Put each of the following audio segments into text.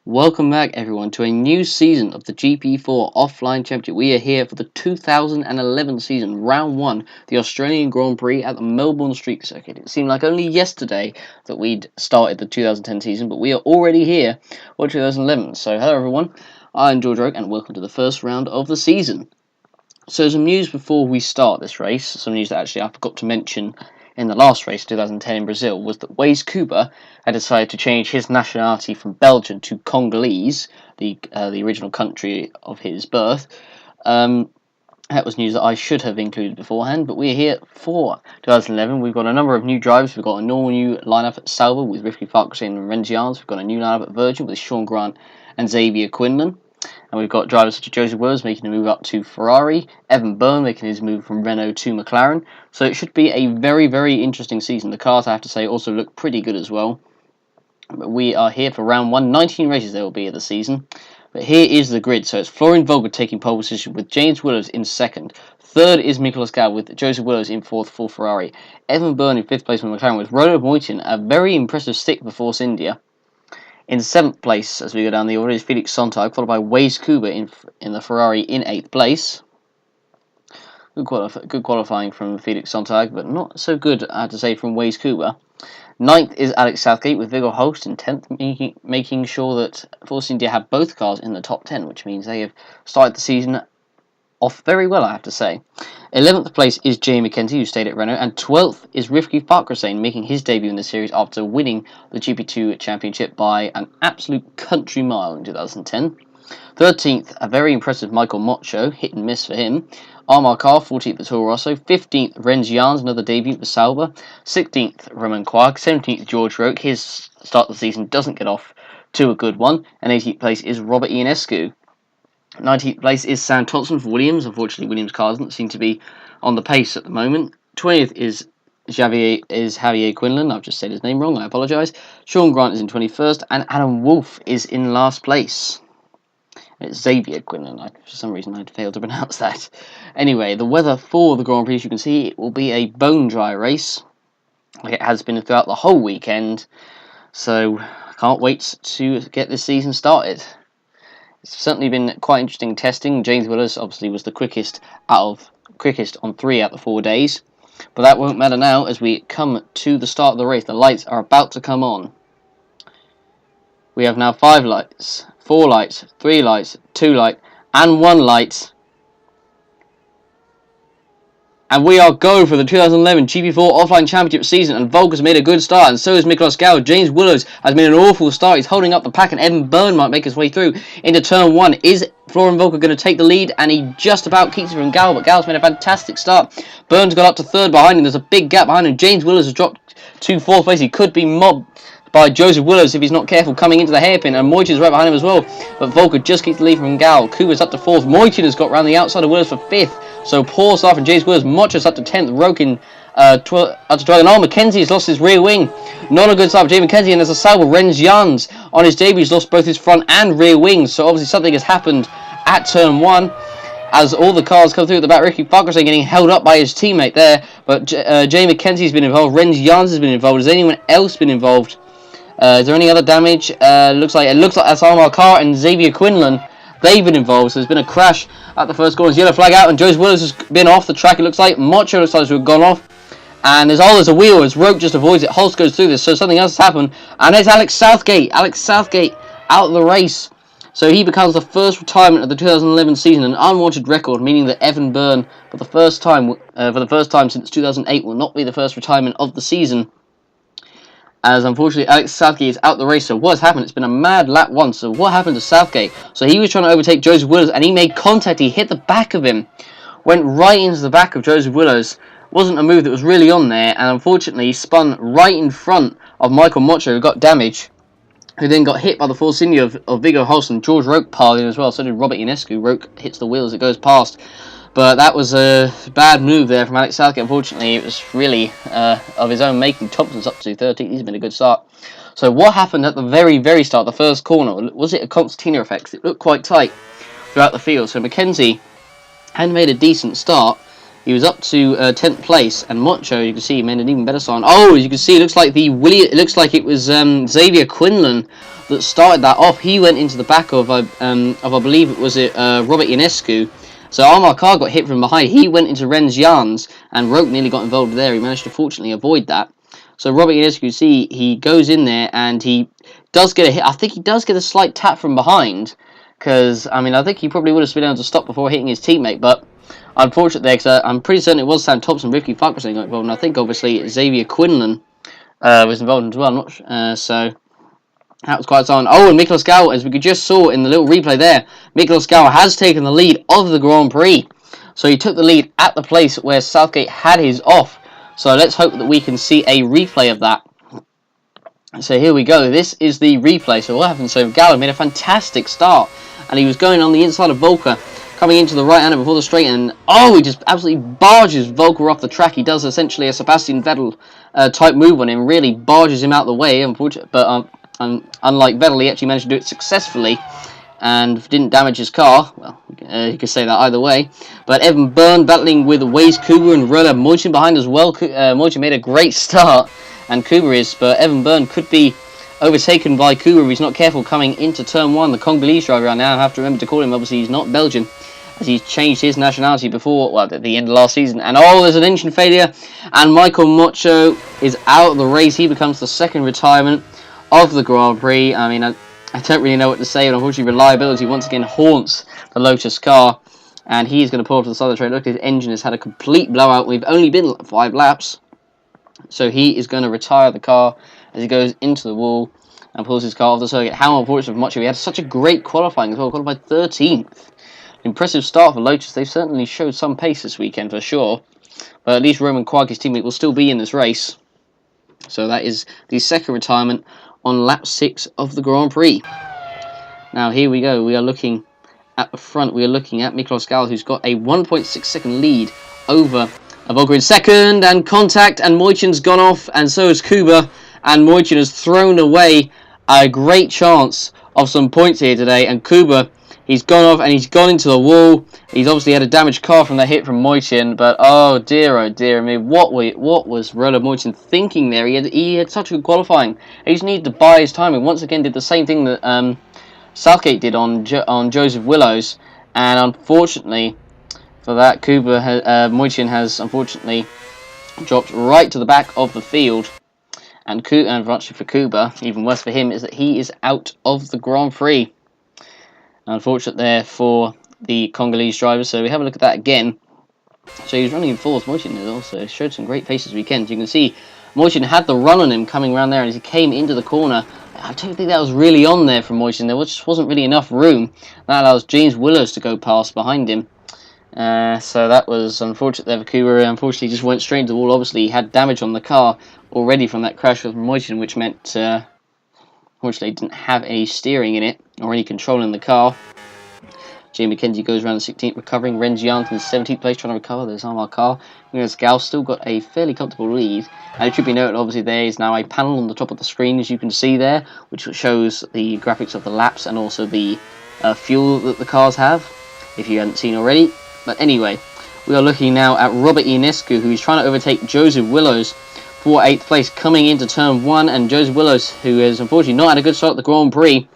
Welcome back everyone to a new season of the GP4 Offline Championship. We are here for the 2011 season, round 1, the Australian Grand Prix at the Melbourne Street Circuit. It seemed like only yesterday that we'd started the 2010 season, but we are already here for 2011. So hello everyone, I'm George Oak and welcome to the first round of the season. So some news before we start this race, some news that actually I forgot to mention in the last race, 2010 in Brazil, was that Waze Kuba had decided to change his nationality from Belgian to Congolese, the original country of his birth. That was news that I should have included beforehand, but we're here for 2011. We've got a number of new drivers. We've got a normal new lineup at Sauber with Ricky Farquharson and Renz Jans. We've got a new lineup at Virgin with Sean Grant and Xavier Quinlan. And we've got drivers such as Joseph Williams making a move up to Ferrari, Evan Byrne making his move from Renault to McLaren. So it should be a very, very interesting season. The cars, I have to say, also look pretty good as well. But we are here for round 1. 19 races there will be of the season. But here is the grid. So it's Florian Volger taking pole position with James Williams in second. Third is Nicolas Gal with Joseph Williams in fourth for Ferrari. Evan Byrne in fifth place with McLaren with Ronald Moyton, a very impressive stick for Force India. In 7th place, as we go down the order, is Felix Sontag, followed by Waze Kuba in the Ferrari in 8th place. Good qualifying from Felix Sontag, but not so good, I have to say, from Waze Kuba. 9th is Alex Southgate with Viggo Holst in 10th, making sure that Force India have both cars in the top 10, which means they have started the season off very well, I have to say. 11th place is Jay McKenzie, who stayed at Renault, and 12th is Rifki Farquharson, making his debut in the series after winning the GP2 Championship by an absolute country mile in 2010. 13th, a very impressive Michael Mocho, hit and miss for him. Amar Kar, 14th at Toro Rosso. 15th, Renz Jans, another debut for Sauber. 16th, Roman Quark. 17th, George Roque. His start of the season doesn't get off to a good one. And 18th place is Robert Ionescu. 19th place is Sam Thompson for Williams. Unfortunately, Williams' car doesn't seem to be on the pace at the moment. 20th is Javier Quinlan. I've just said his name wrong. I apologise. Sean Grant is in 21st. And Adam Wolf is in last place. It's Xavier Quinlan. For some reason, I failed to pronounce that. Anyway, the weather for the Grand Prix, as you can see, it will be a bone-dry race, like it has been throughout the whole weekend. So, I can't wait to get this season started. It's certainly been quite interesting testing. James Willis obviously was the quickest on 3 out of the 4 days. But that won't matter now as we come to the start of the race. The lights are about to come on. We have now 5 lights, 4 lights, 3 lights, 2 lights, and 1 light. And we are go for the 2011 GP4 Offline Championship season, and Volker's made a good start, and so is Nicolas Gal. James Willows has made an awful start. He's holding up the pack, and Evan Byrne might make his way through into turn 1. Is Florian Volker going to take the lead? And he just about keeps it from Gal, but Gal's made a fantastic start. Byrne's got up to 3rd behind him. There's a big gap behind him. James Willows has dropped to 4th place. He could be mobbed by Joseph Willows if he's not careful coming into the hairpin, and Moyton's right behind him as well. But Volker just keeps the lead from Gal. Kuba's up to 4th. Moyton has got round the outside of Willows for 5th. So poor start from James Willows. Mocho's up to 10th. Rokin up to 12th. And McKenzie has lost his rear wing. Not a good start for Jay McKenzie. And there's a Sauber. Renz Jans on his debut. He's lost both his front and rear wings. So obviously something has happened at turn 1. As all the cars come through at the back, Ricky Farquharson getting held up by his teammate there. But Jay McKenzie's been involved. Renz Jans has been involved. Has anyone else been involved? Is there any other damage? Looks like that's Amar Kar and Xavier Quinlan. They've been involved, so there's been a crash at the first corner. Yellow flag out, and Joseph Williams has been off the track, it looks like. Mocho looks like to have gone off. And there's a wheel as Roque just avoids it. Holst goes through this, so something else has happened. And it's Alex Southgate. Alex Southgate out of the race. So he becomes the first retirement of the 2011 season, an unwanted record, meaning that Evan Byrne, for the first time since 2008, will not be the first retirement of the season. As unfortunately Alex Southgate is out the race. So what has happened? It's been a mad lap 1. So what happened to Southgate? So he was trying to overtake Joseph Willows, and he made contact. He hit the back of him. Went right into the back of Joseph Willows. Wasn't a move that was really on there, and unfortunately he spun right in front of Michael Mocho, who got damage. Who then got hit by the Force India of Viggo Holst, and George Roque piled in as well. So did Robert Ionescu. Roque hits the wheel as it goes past. But that was a bad move there from Alex Southgate. Unfortunately, it was really of his own making. Thompson's up to 13th. He's been a good start. So what happened at the very, very start, the first corner? Was it a concertina effect? It looked quite tight throughout the field. So McKenzie had made a decent start. He was up to 10th place, and Mocho, you can see, made an even better sign. Oh, as you can see, it looks like it was Xavier Quinlan that started that off. He went into the back of I believe it was Robert Ionescu. So Amar Khan got hit from behind. He went into Ren's Jans, and Roke nearly got involved there. He managed to fortunately avoid that. So Robert Ionescu, see, he goes in there and he does get a hit. I think he does get a slight tap from behind, because I mean I think he probably would have been able to stop before hitting his teammate, but unfortunately, because I'm pretty certain it was Sam Thompson, Ricky Farquharson got involved, and I think obviously Xavier Quinlan was involved as well. I'm not so that was quite silent. Oh, and Miklos Gal, as we just saw in the little replay there, Miklos Gal has taken the lead of the Grand Prix. So he took the lead at the place where Southgate had his off. So let's hope that we can see a replay of that. So here we go. This is the replay. So what happened? So Gal made a fantastic start, and he was going on the inside of Volker, coming into the right-hander before the straight, and oh, he just absolutely barges Volker off the track. He does essentially a Sebastian Vettel type move on him, really barges him out the way, unfortunately, but unlike Vettel, he actually managed to do it successfully and didn't damage his car. Well, you could say that either way. But Evan Byrne battling with Waze Kuba and Roller Moichin behind as well. Moichin made a great start, and Kuba is, but Evan Byrne could be overtaken by Kuba if he's not careful coming into turn 1. The Congolese driver right now, I have to remember to call him, obviously he's not Belgian, as he's changed his nationality before, well, at the end of last season. And oh, there's an engine failure, and Michael Mocho is out of the race. He becomes the second retirement of the Grand Prix. I mean, I don't really know what to say, but unfortunately reliability once again haunts the Lotus car, and he's going to pull up to the side of the track. Look, his engine has had a complete blowout. We've only been 5 laps, so he is going to retire the car as he goes into the wall and pulls his car off the circuit. How unfortunate for Mocho. He had such a great qualifying as well, qualified 13th. Impressive start for Lotus. They've certainly showed some pace this weekend for sure, but at least Roman Quark, his teammate, will still be in this race. So that is the second retirement on lap 6 of the Grand Prix. Now here we go. We are looking at the front. We are looking at Miklos Gal, who's got a 1.6 second lead over Volker in second, and contact, and Moichin's gone off, and so has Kuba, and Moichin has thrown away a great chance of some points here today, and Kuba, he's gone off and he's gone into the wall. He's obviously had a damaged car from the hit from Moichin, but oh dear, I mean, what was Roland Moichin thinking there? He had such a good qualifying. He just needed to buy his time, and once again did the same thing that Southgate did on Joseph Willows, and unfortunately for that, Moichin has unfortunately dropped right to the back of the field. And unfortunately for Kuba, even worse for him, is that he is out of the Grand Prix. Unfortunate there for the Congolese driver, so we have a look at that again. So he was running in fourth. Moichin has also showed some great pace this weekend. You can see Moichin had the run on him coming around there, and as he came into the corner, I don't think that was really on there from Moichin. There just wasn't really enough room. That allows James Willows to go past behind him. So that was unfortunate there for Kuba. Unfortunately, he just went straight into the wall. Obviously, he had damage on the car already from that crash with Moichin, which meant unfortunately he didn't have any steering in it or any control in the car. Jamie McKenzie goes around the 16th, recovering. Ren Jiant in the 17th place, trying to recover. There's Amar Khan. Whereas Gal still got a fairly comfortable lead. And it should be noted, obviously, there is now a panel on the top of the screen, as you can see there, which shows the graphics of the laps and also the fuel that the cars have, if you hadn't seen already. But anyway, we are looking now at Robert Ionescu, who is trying to overtake Joseph Willows for 8th place, coming into turn 1. And Joseph Willows, who has unfortunately not had a good start at the Grand Prix,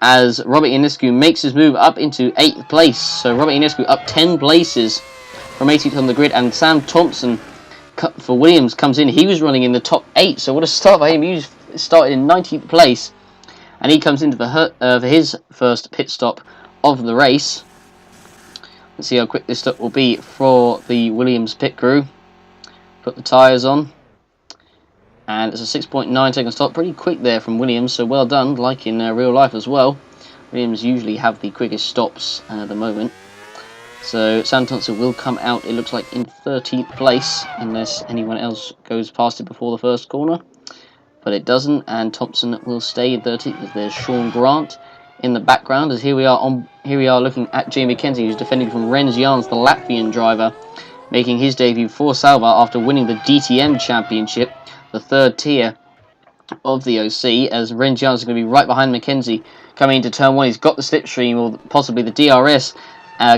as Robert Ionescu makes his move up into 8th place. So Robert Ionescu up 10 places from 18th on the grid, and Sam Thompson for Williams comes in. He was running in the top 8, so what a start by him. He started in 19th place, and he comes into for his first pit stop of the race. Let's see how quick this stop will be for the Williams pit crew. Put the tyres on. And it's a 6.9 second stop. Pretty quick there from Williams, so well done, like in real life as well. Williams usually have the quickest stops at the moment. So Sam Thompson will come out, it looks like, in 13th place, unless anyone else goes past it before the first corner. But it doesn't, and Thompson will stay in 13th. There's Sean Grant in the background, as here we are looking at Jamie McKenzie, who's defending from Ren's Jans, the Latvian driver, making his debut for Sauber after winning the DTM Championship, the third tier of the OC, as Ren Jans is going to be right behind McKenzie coming into turn 1. He's got the slipstream, or possibly the DRS,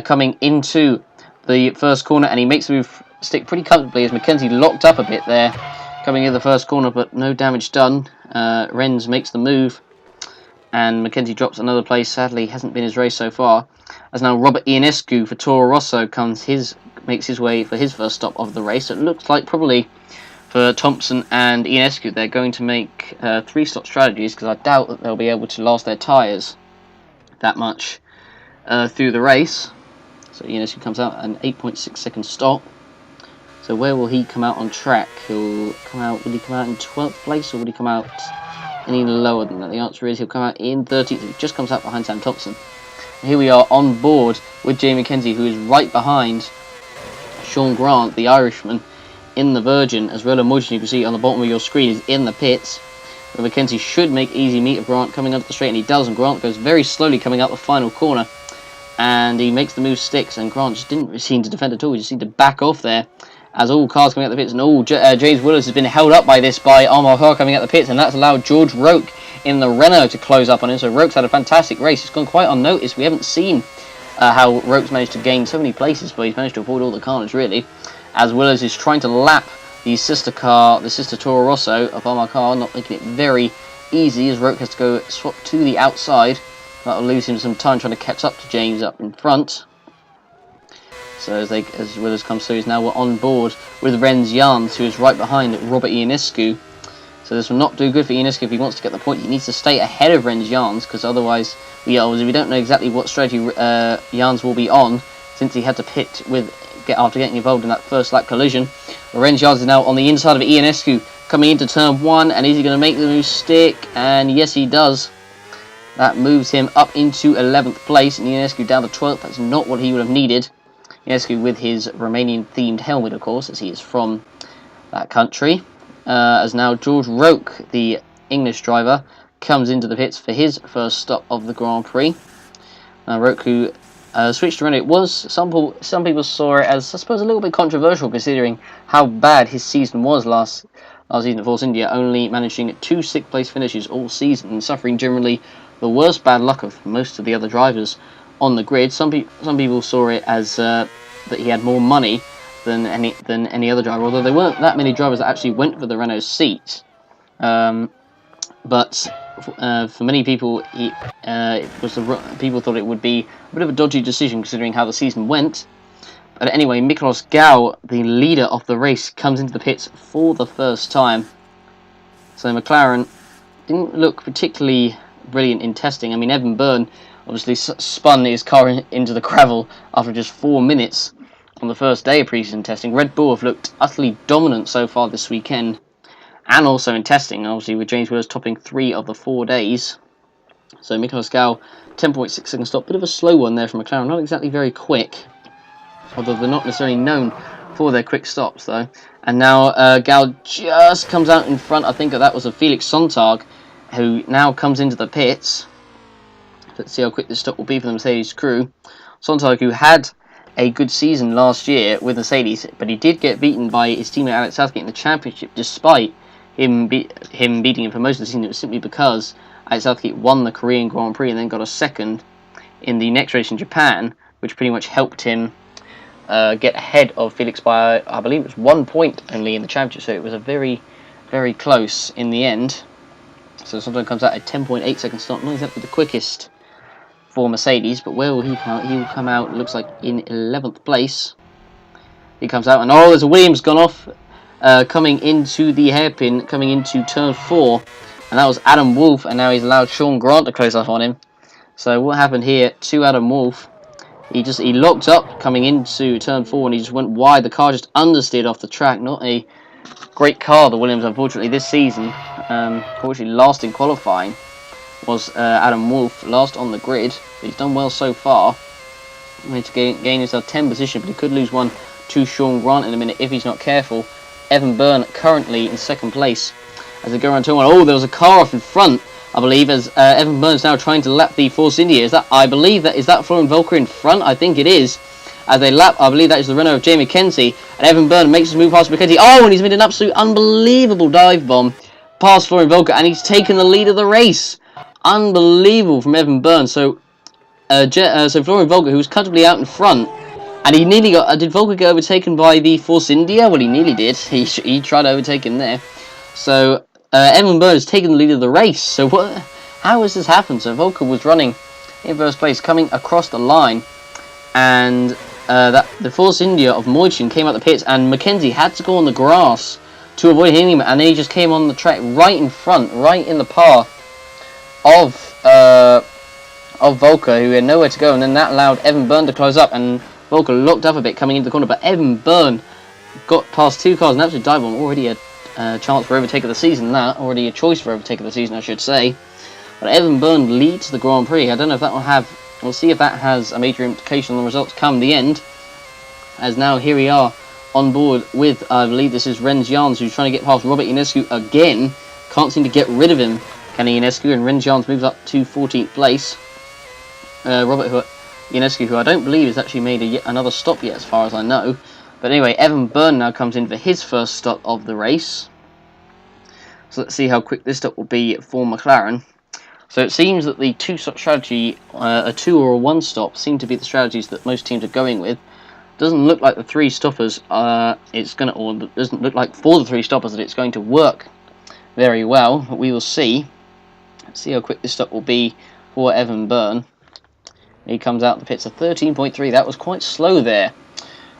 coming into the first corner, and he makes the move stick pretty comfortably as McKenzie locked up a bit there coming into the first corner, but no damage done. Renz makes the move, and Mackenzie drops another place. Sadly, hasn't been his race so far. As now Robert Ionescu for Toro Rosso makes his way for his first stop of the race. So it looks like probably for Thompson and Ionescu they're going to make 3-stop strategies, because I doubt that they'll be able to last their tyres that much through the race. So Ionescu comes out an 8.6 second stop. So where will he come out on track? Will he come out in 12th place, or will he come out any lower than that? The answer is he'll come out in 13th. He just comes out behind Sam Thompson. And here we are on board with Jamie Mackenzie, who is right behind Sean Grant, the Irishman, in the Virgin, as well as Mudgeon, you can see on the bottom of your screen, is in the pits. But Mackenzie should make easy meet of Grant coming up the straight, and he does, and Grant goes very slowly coming up the final corner, and he makes the move sticks, and Grant just didn't seem to defend at all. He just seemed to back off there, as all cars coming out the pits, and all James Willis has been held up by this by Armagh Car coming out the pits, and that's allowed George Roke in the Renault to close up on him. So Roke's had a fantastic race. It's gone quite unnoticed. We haven't seen how Roke's managed to gain so many places, but he's managed to avoid all the carnage really, as Willis is trying to lap the sister Toro Rosso of Armagh Car, not making it very easy, as Roke has to go swap to the outside. That'll lose him some time trying to catch up to James up in front. So as Willis comes through, now we're on board with Renz Jans, who is right behind Robert Ionescu. So this will not do good for Ionescu if he wants to get the point. He needs to stay ahead of Renz Jans, because otherwise we don't know exactly what strategy Jans will be on, since he had to pit after getting involved in that first lap collision. Renz Jans is now on the inside of Ionescu, coming into turn 1, and is he going to make the move stick? And yes, he does. That moves him up into 11th place, and Ionescu down to 12th. That's not what he would have needed. Ionescu with his Romanian-themed helmet, of course, as he is from that country. As now George Roke, the English driver, comes into the pits for his first stop of the Grand Prix. Now Roke, who switched to Renault, it was some people saw it as, I suppose, a little bit controversial, considering how bad his season was last season at Force India, only managing 2 6th place finishes all season and suffering generally the worst bad luck of most of the other drivers on the grid. Some people saw it as that he had more money than any other driver, although there weren't that many drivers that actually went for the Renault seat. But for many people, people thought it would be a bit of a dodgy decision considering how the season went. But anyway, Miklos Gau, the leader of the race, comes into the pits for the first time. So McLaren didn't look particularly brilliant in testing. I mean, Evan Byrne obviously spun his car into the gravel after just 4 minutes on the first day of pre-season testing. Red Bull have looked utterly dominant so far this weekend, and also in testing, obviously, with James Willis topping 3 of the 4 days. So Miklos Gau, 10.6 second stop, bit of a slow one there from McLaren, not exactly very quick, although they're not necessarily known for their quick stops though. And now Gau just comes out in front. I think that was a Felix Sontag, who now comes into the pits. Let's see how quick this stop will be for the Mercedes crew. Sontag, who had a good season last year with Mercedes, but he did get beaten by his teammate Alex Southgate in the championship, despite him beating him for most of the season. It was simply because Alex Southgate won the Korean Grand Prix and then got a second in the next race in Japan, which pretty much helped him get ahead of Felix by, I believe it was 1 point only in the championship, so it was a very, very close in the end. So Sontag comes out at 10.8 second stop, not exactly the quickest for Mercedes, but where will he come out? He will come out, looks like, in 11th place. He comes out, and there's a Williams gone off, coming into the hairpin, coming into turn 4, and that was Adam Wolf, and now he's allowed Sean Grant to close up on him. So what happened here to Adam Wolf? He locked up coming into turn 4, and he just went wide. The car just understeered off the track. Not a great car, the Williams, unfortunately, this season. Unfortunately, last in qualifying was Adam Wolf, last on the grid. But he's done well so far. He managed to gain himself 10th position, but he could lose one to Sean Grant in a minute if he's not careful. Evan Byrne currently in 2nd place as they go around turn 1. Oh, there was a car off in front, I believe, as Evan Byrne's now trying to lap the Force India. Is that Florian Volker in front? I think it is. As they lap, I believe that is the Renault of Jamie Mackenzie, and Evan Byrne makes his move past Mackenzie. Oh, and he's made an absolute unbelievable dive bomb past Florian Volker, and he's taken the lead of the race. Unbelievable from Evan Byrne. So Florian Volker, who was comfortably out in front, and he nearly got. Did Volker get overtaken by the Force India? Well, he nearly did. He tried to overtake him there. So Evan Byrne has taken the lead of the race. So how has this happened? So Volker was running in first place, coming across the line, and that the Force India of Moichin came out the pits, and Mackenzie had to go on the grass to avoid hitting him, and then he just came on the track right in front, right in the path of Volker, who had nowhere to go, and then that allowed Evan Byrne to close up, and Volker locked up a bit coming into the corner, but Evan Byrne got past two cars and absolutely dive bomb. Already a chance for overtake of the season, already a choice for overtake of the season, I should say. But Evan Byrne leads the Grand Prix. I don't know if that will have, we'll see if that has a major implication on the results come the end, as now here we are on board with, I believe this is Rens Jans, who's trying to get past Robert Ionescu again. Can't seem to get rid of him, can Ionescu, and Rens Jans moves up to 14th place. Robert Ionescu, who I don't believe has actually made yet another stop yet, as far as I know. But anyway, Evan Byrne now comes in for his first stop of the race. So let's see how quick this stop will be for McLaren. So it seems that the two-stop strategy, a two or a one-stop, seem to be the strategies that most teams are going with. Doesn't look like the three stoppers doesn't look like for the three stoppers that it's going to work very well. But we will see. Let's see how quick this stop will be for Evan Byrne. He comes out the pits at 13.3. That was quite slow there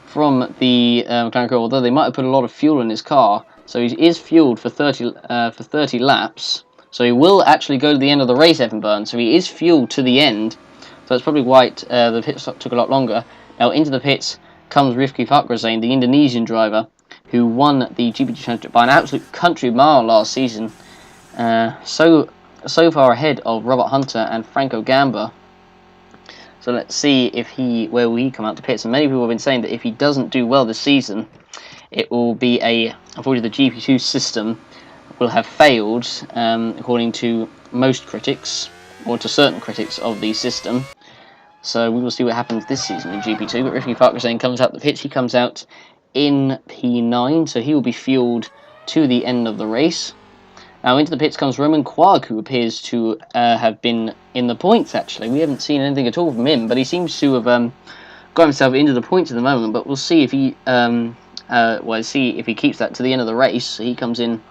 from the McLaren crew, although they might have put a lot of fuel in his car. So he is fueled for 30 laps. So he will actually go to the end of the race, Evan Byrne. So he is fueled to the end. So that's probably why the pit stop took a lot longer. Now into the pits comes Rifki Fakhrizadeh, the Indonesian driver, who won the GP2 Championship by an absolute country mile last season. So far ahead of Robert Hunter and Franco Gamba. So let's see where will he come out to pits. And many people have been saying that if he doesn't do well this season, it will be unfortunately the GP2 system will have failed, according to most critics, or to certain critics of the system. So we will see what happens this season in GP2. But Rifki Fakhrizadeh comes out the pits. He comes out in P9, so he will be fueled to the end of the race. Now into the pits comes Romain Quag, who appears to have been in the points, actually. We haven't seen anything at all from him, but he seems to have got himself into the points at the moment. But we'll see if he keeps that to the end of the race. So he comes in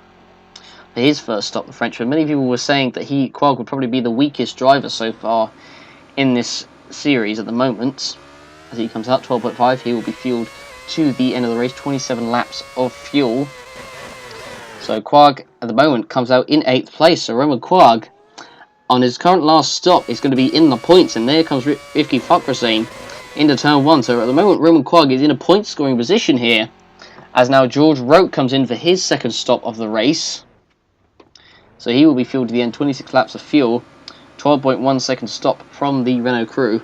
for his first stop, the Frenchman. Many people were saying that Quag would probably be the weakest driver so far in this series at the moment. As he comes out 12.5, he will be fueled to the end of the race, 27 laps of fuel. So Quag at the moment comes out in 8th place. So Romain Quag on his current last stop is going to be in the points, and there comes Rifki Fakhrizadeh into turn 1. So at the moment Romain Quag is in a point scoring position here, as now George Roque comes in for his second stop of the race. So he will be fueled to the end, 26 laps of fuel, 12.1 second stop from the Renault crew.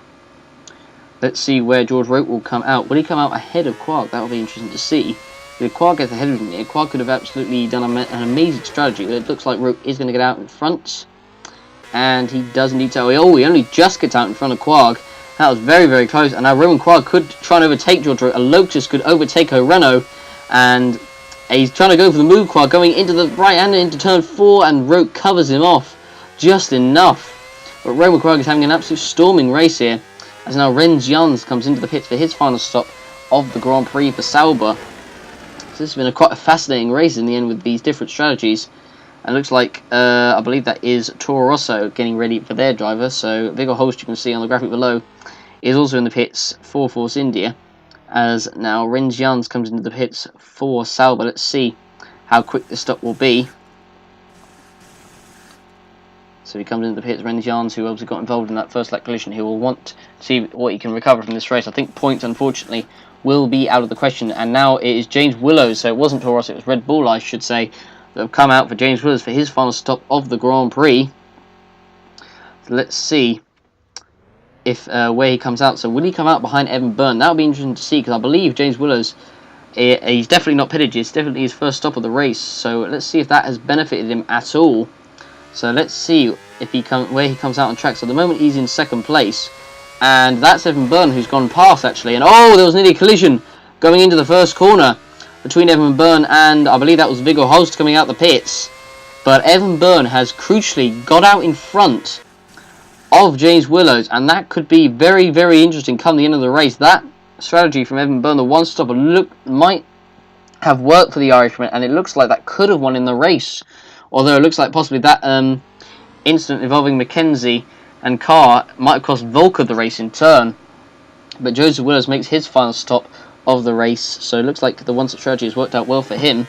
Let's see where George Roque will come out. Will he come out ahead of Quag? That will be interesting to see. If Quag gets ahead of him here, Quag could have absolutely done an amazing strategy. But it looks like Roque is going to get out in front. And he does indeed so. Oh, he only just gets out in front of Quag. That was very, very close. And now Romain Quag could try and overtake George Roque. A Lotus could overtake a Renault. And he's trying to go for the move, Quag, going into the right hand into turn 4. And Roque covers him off just enough. But Romain Quag is having an absolute storming race here. As now Rens Jans comes into the pits for his final stop of the Grand Prix for Sauber. So this has been quite a fascinating race in the end with these different strategies. And it looks like, I believe that is Toro Rosso getting ready for their driver. So Viggo Holst, you can see on the graphic below, is also in the pits for Force India. As now Rens Jans comes into the pits for Sauber. Let's see how quick this stop will be. So he comes into the pits, Rens Jans, who obviously got involved in that first lap collision, he will want to see what he can recover from this race. I think points, unfortunately, will be out of the question. And now it is James Willows, so it wasn't Toro Rosso, it was Red Bull, I should say, that have come out for James Willows for his final stop of the Grand Prix. So let's see if where he comes out. So will he come out behind Evan Byrne? That'll be interesting to see, because I believe James Willows, he's definitely not pitted, it's definitely his first stop of the race. So let's see if that has benefited him at all. So let's see if where he comes out on track. So at the moment he's in second place, and that's Evan Byrne who's gone past actually. And oh, there was nearly a collision going into the first corner between Evan Byrne and I believe that was Viggo Holst coming out the pits. But Evan Byrne has crucially got out in front of James Willows, and that could be very, very interesting come the end of the race. That strategy from Evan Byrne, the one stopper, might have worked for the Irishman, and it looks like that could have won in the race. Although it looks like possibly that incident involving Mackenzie and Carr might have cost Volker the race in turn. But Joseph Willows makes his final stop of the race, so it looks like the one-stop strategy has worked out well for him.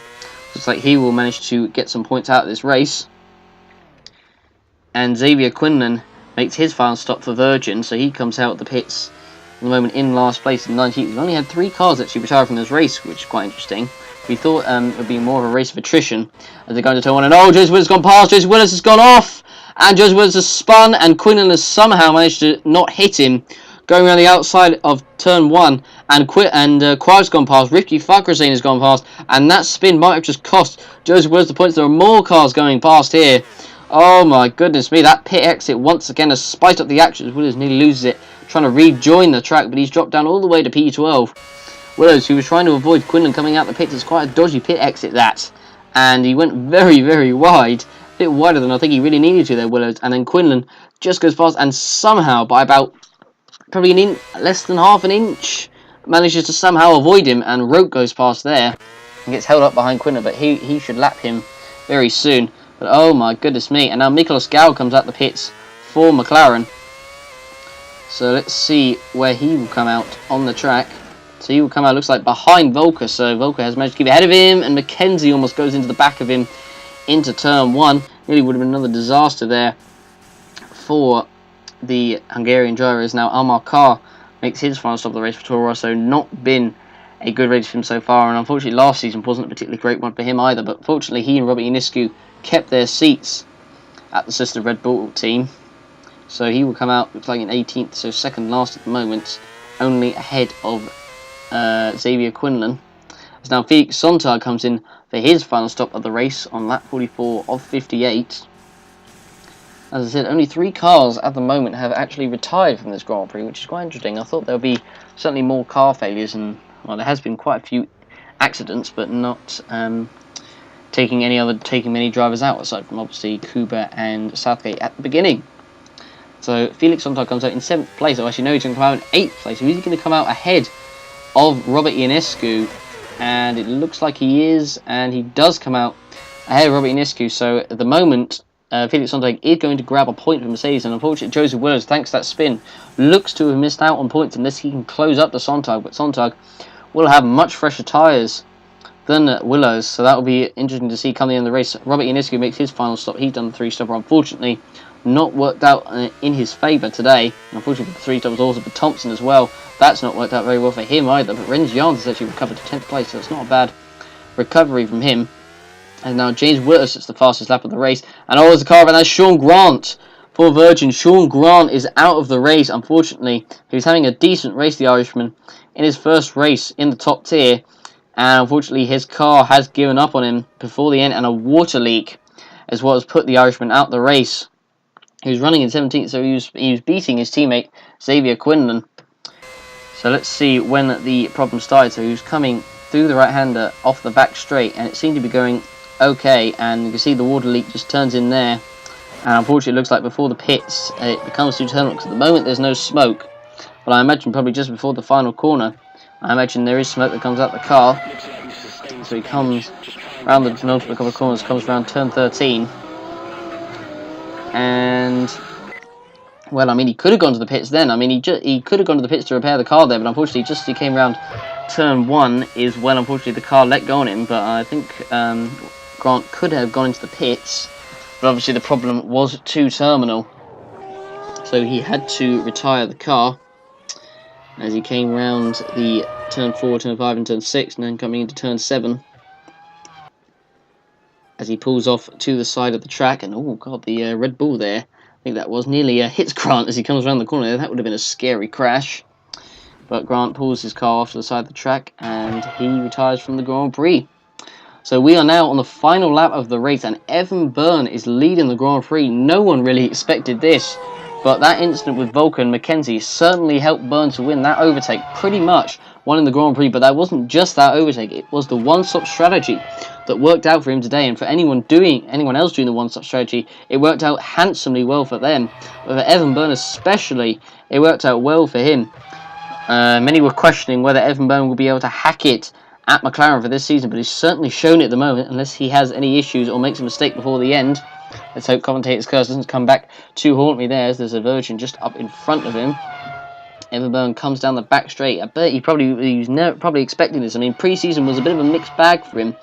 Looks like he will manage to get some points out of this race. And Xavier Quinlan makes his final stop for Virgin, so he comes out of the pits at the moment in last place in 19th. We've only had 3 cars actually retire from this race, which is quite interesting. We thought it would be more of a race of attrition as they're going to turn one, and oh, Joseph Willis has gone past, Joseph Willis has gone off, and Joseph Willis has spun, and Quinlan has somehow managed to not hit him, going around the outside of turn 1, and Quad's gone past, Ricky Fakrasane has gone past, and that spin might have just cost Joseph Willis the points. There are more cars going past here. Oh my goodness me, that pit exit once again has spiced up the action. Willis nearly loses it, trying to rejoin the track, but he's dropped down all the way to P12. Willows, who was trying to avoid Quinlan coming out the pits, it's quite a dodgy pit exit that, and he went very, very wide, a bit wider than I think he really needed to there, Willows, and then Quinlan just goes past, and somehow, by about probably less than half an inch, manages to somehow avoid him, and Roke goes past there, and gets held up behind Quinlan, but he should lap him very soon. But oh my goodness me, and now Miklos Gau comes out the pits for McLaren, so let's see where he will come out on the track. So he will come out, looks like, behind Volker. So Volker has managed to keep ahead of him, and Mackenzie almost goes into the back of him into turn 1. Nearly would have been another disaster there for the Hungarian drivers. Now Almar Carr makes his final stop of the race for Toro Rosso. Not been a good race for him so far, and unfortunately last season wasn't a particularly great one for him either. But fortunately he and Robert Ionescu kept their seats at the sister Red Bull team. So he will come out, looks like in 18th, so second last at the moment, only ahead of Xavier Quinlan. As now Felix Sontag comes in for his final stop of the race on lap 44 of 58. As I said, only 3 cars at the moment have actually retired from this Grand Prix, which is quite interesting. I thought there would be certainly more car failures, and well, there has been quite a few accidents, but not taking many drivers out, aside from obviously Kuba and Southgate at the beginning. So Felix Sontag comes out in 7th place. Oh, actually no, he's going to come out in 8th place. So he's going to come out ahead of Robert Ionescu, and it looks like he is, and he does come out ahead of Robert Ionescu. So at the moment, Felix Sontag is going to grab a point for Mercedes, and unfortunately Joseph Willows, thanks to that spin, looks to have missed out on points unless he can close up the Sontag, but Sontag will have much fresher tyres than Willows, so that will be interesting to see coming in the race. Robert Ionescu makes his final stop. He's done the 3-stopper, unfortunately not worked out in his favour today. Unfortunately, the 3-stop was also for Thompson as well. That's not worked out very well for him either, but Renz Jans has actually recovered to 10th place, so it's not a bad recovery from him. And now James Willis is the fastest lap of the race, and oh, there's a car, and that's Sean Grant for Virgin. Sean Grant is out of the race, unfortunately. He was having a decent race, the Irishman, in his first race in the top tier, and unfortunately his car has given up on him before the end, and a water leak is what has put the Irishman out the race. He was running in 17th, so he was beating his teammate Xavier Quinlan. So let's see when the problem started. So he was coming through the right-hander off the back straight, and it seemed to be going okay, and you can see the water leak just turns in there, and unfortunately it looks like before the pits it becomes too terminal, because at the moment there's no smoke, but I imagine probably just before the final corner I imagine there is smoke that comes out the car. So he comes around the penultimate couple of corners, comes around turn 13, and well, I mean, he could have gone to the pits then. I mean, he could have gone to the pits to repair the car there, but unfortunately, just as he came around turn 1 is when, unfortunately, the car let go on him. But I think Grant could have gone into the pits, but obviously the problem was too terminal. So he had to retire the car as he came round the turn 4, turn 5 and turn 6, and then coming into turn 7. As he pulls off to the side of the track, and oh god, the Red Bull there, I think that was nearly hits Grant as he comes around the corner there. That would have been a scary crash. But Grant pulls his car off to the side of the track, and he retires from the Grand Prix. So we are now on the final lap of the race, and Evan Byrne is leading the Grand Prix. No one really expected this, but that incident with Volker and Mackenzie certainly helped Byrne to win that overtake, pretty much won in the Grand Prix. But that wasn't just that overtake, it was the one-stop strategy that worked out for him today, and for anyone else doing the one-stop strategy, it worked out handsomely well for them. But for Evan Byrne especially, it worked out well for him. Many were questioning whether Evan Byrne will be able to hack it at McLaren for this season, but he's certainly shown it at the moment, unless he has any issues or makes a mistake before the end. Let's hope commentator's curse doesn't come back to haunt me there, as there's a Virgin just up in front of him. Evan Byrne comes down the back straight. I bet he was probably expecting this. I mean, pre-season was a bit of a mixed bag for him.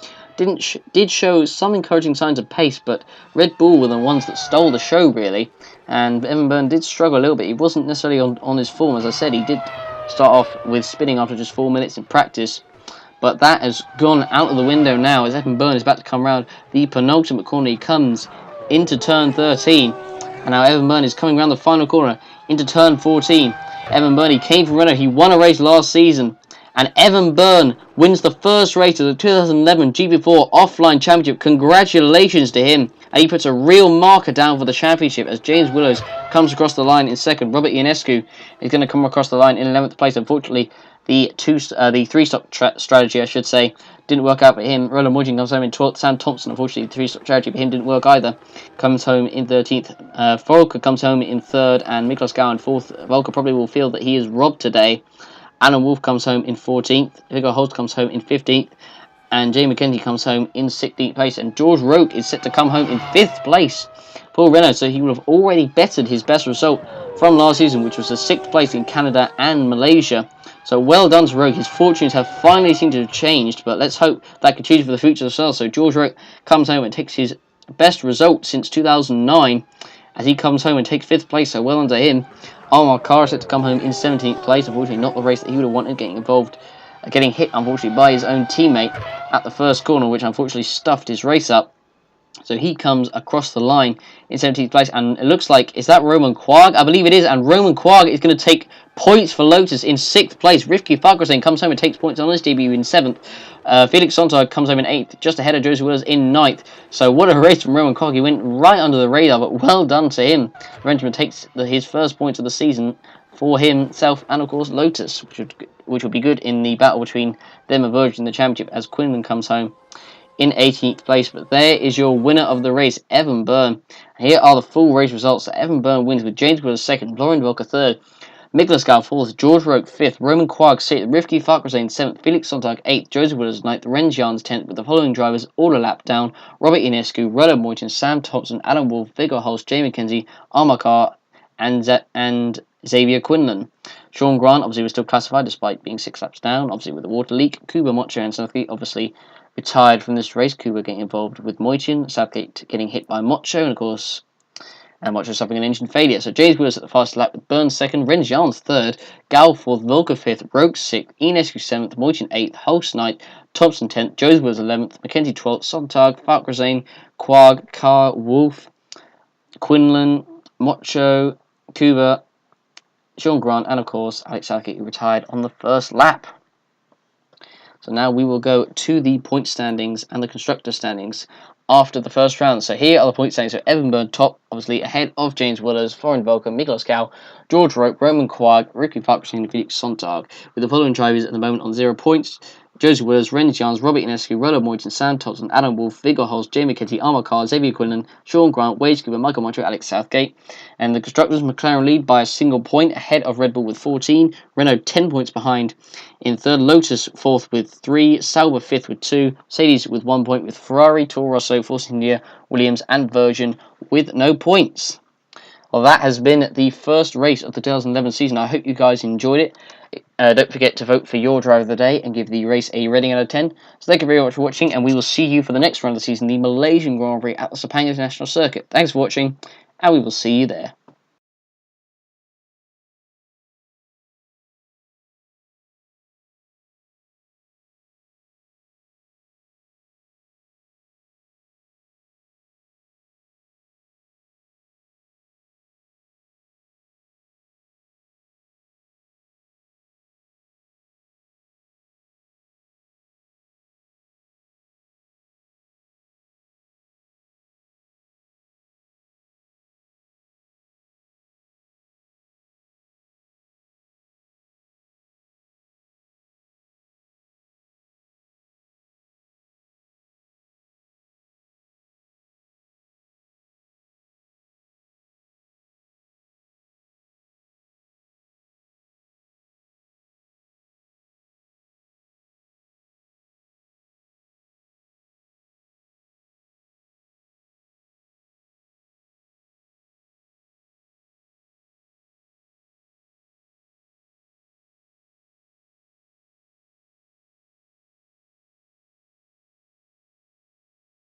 Did show some encouraging signs of pace, but Red Bull were the ones that stole the show, really. And Evan Byrne did struggle a little bit. He wasn't necessarily on his form. As I said, he did start off with spinning after just 4 minutes in practice. But that has gone out of the window now, as Evan Byrne is about to come round the penultimate corner. He comes into turn 13. And now Evan Byrne is coming around the final corner into turn 14. Evan Byrne, he came from Renault. He won a race last season. And Evan Byrne wins the first race of the 2011 GP4 Offline Championship. Congratulations to him. And he puts a real marker down for the championship as James Willows comes across the line in second. Robert Ionescu is going to come across the line in 11th place. Unfortunately, the three-stop strategy, I should say, didn't work out for him. Roland Moyton comes home in 12th. Sam Thompson, unfortunately, the three-stop strategy for him didn't work either. Comes home in 13th. Volker comes home in 3rd, and Miklos Gau in 4th. Volker probably will feel that he is robbed today. Alan Wolf comes home in 14th. Viggo Holst comes home in 15th. And Jay McKenzie comes home in 16th place. And George Roque is set to come home in 5th place. Paul Renault, so he would have already bettered his best result from last season, which was the 6th place in Canada and Malaysia. So well done to Roque. His fortunes have finally seemed to have changed, but let's hope that continues for the future as well. So George Roque comes home and takes his best result since 2009 as he comes home and takes 5th place, so well done to him. Omar Carr is set to come home in 17th place. Unfortunately, not the race that he would have wanted, getting hit, unfortunately, by his own teammate at the first corner, which unfortunately stuffed his race up. So he comes across the line in 17th place, and it looks like, is that Roman Quag? I believe it is, and Roman Quag is going to take points for Lotus in 6th place. Rifki Fakhrizadeh comes home and takes points on his debut in 7th. Felix Sontag comes home in 8th, just ahead of Joseph Willis in 9th. So what a race from Roman Quag. He went right under the radar, but well done to him. The Frenchman takes his first points of the season for himself and, of course, Lotus, which would be good in the battle between them and Virgin in the championship as Quinlan comes home in 18th place. But there is your winner of the race, Evan Byrne. Here are the full race results. So Evan Byrne wins with James Willis 2nd, Lauren Volker 3rd, Miklos Gau 4th, George Roque 5th, Roman Quag 6th, Rifki Fakhrizadeh 7th, Felix Sontag 8th, Joseph Willis 9th, Rens Jans 10th, with the following drivers all a lap down: Robert Ionescu, Roland Moyton, Sam Thompson, Alan Wolf, Viggo Holst, Jay McKenzie, Omar Carr, and Xavier Quinlan. Sean Grant obviously was still classified despite being 6 laps down, obviously with the water leak. Kuba, Mocho and Southgate obviously retired from this race. Kuba getting involved with Moyton, Southgate getting hit by Mocho, and of course Mocho suffering an engine failure. So James Willis at the fastest lap with Burns 2nd, Rens Jans 3rd, Gau 4th, Volker 5th, Roque 6th, Ionescu 7th, Moyton 8th, Holst 9th, Thompson 10th, Joseph Willis 11th, McKenzie 12th, Sontag, Fakhrizadeh, Quag, Carr, Wolf, Quinlan, Mocho, Kuba, Sean Grant, and of course Alex Southgate, who retired on the first lap. So now we will go to the point standings and the constructor standings after the first round. So here are the point standings. So Evan Byrne top, obviously ahead of James Willows, Florian Volker, Miklos Gau, George Roque, Roman Quag, Rifki Fakhrizadeh, and Felix Sontag, with the following drivers at the moment on 0 points: Joseph Willis, Rens Jans, Robert Ionescu, Roland Moyton, Sam Thompson, Adam Wolf, Viggo Holst, Jay McKenzie, Omar Carr, Xavier Quinlan, Sean Grant, Wade Cooper, Michael Montreal, Alex Southgate. And the constructors, McLaren lead by a single point ahead of Red Bull with 14, Renault 10 points behind in 3rd, Lotus 4th with 3, Sauber 5th with 2, Mercedes with 1 point, with Ferrari, Toro Rosso, Force India, Williams and Virgin with no points. Well, that has been the first race of the 2011 season. I hope you guys enjoyed it. Don't forget to vote for your driver of the day and give the race a rating out of 10. So thank you very much for watching, and we will see you for the next round of the season, the Malaysian Grand Prix at the Sepang International Circuit. Thanks for watching, and we will see you there.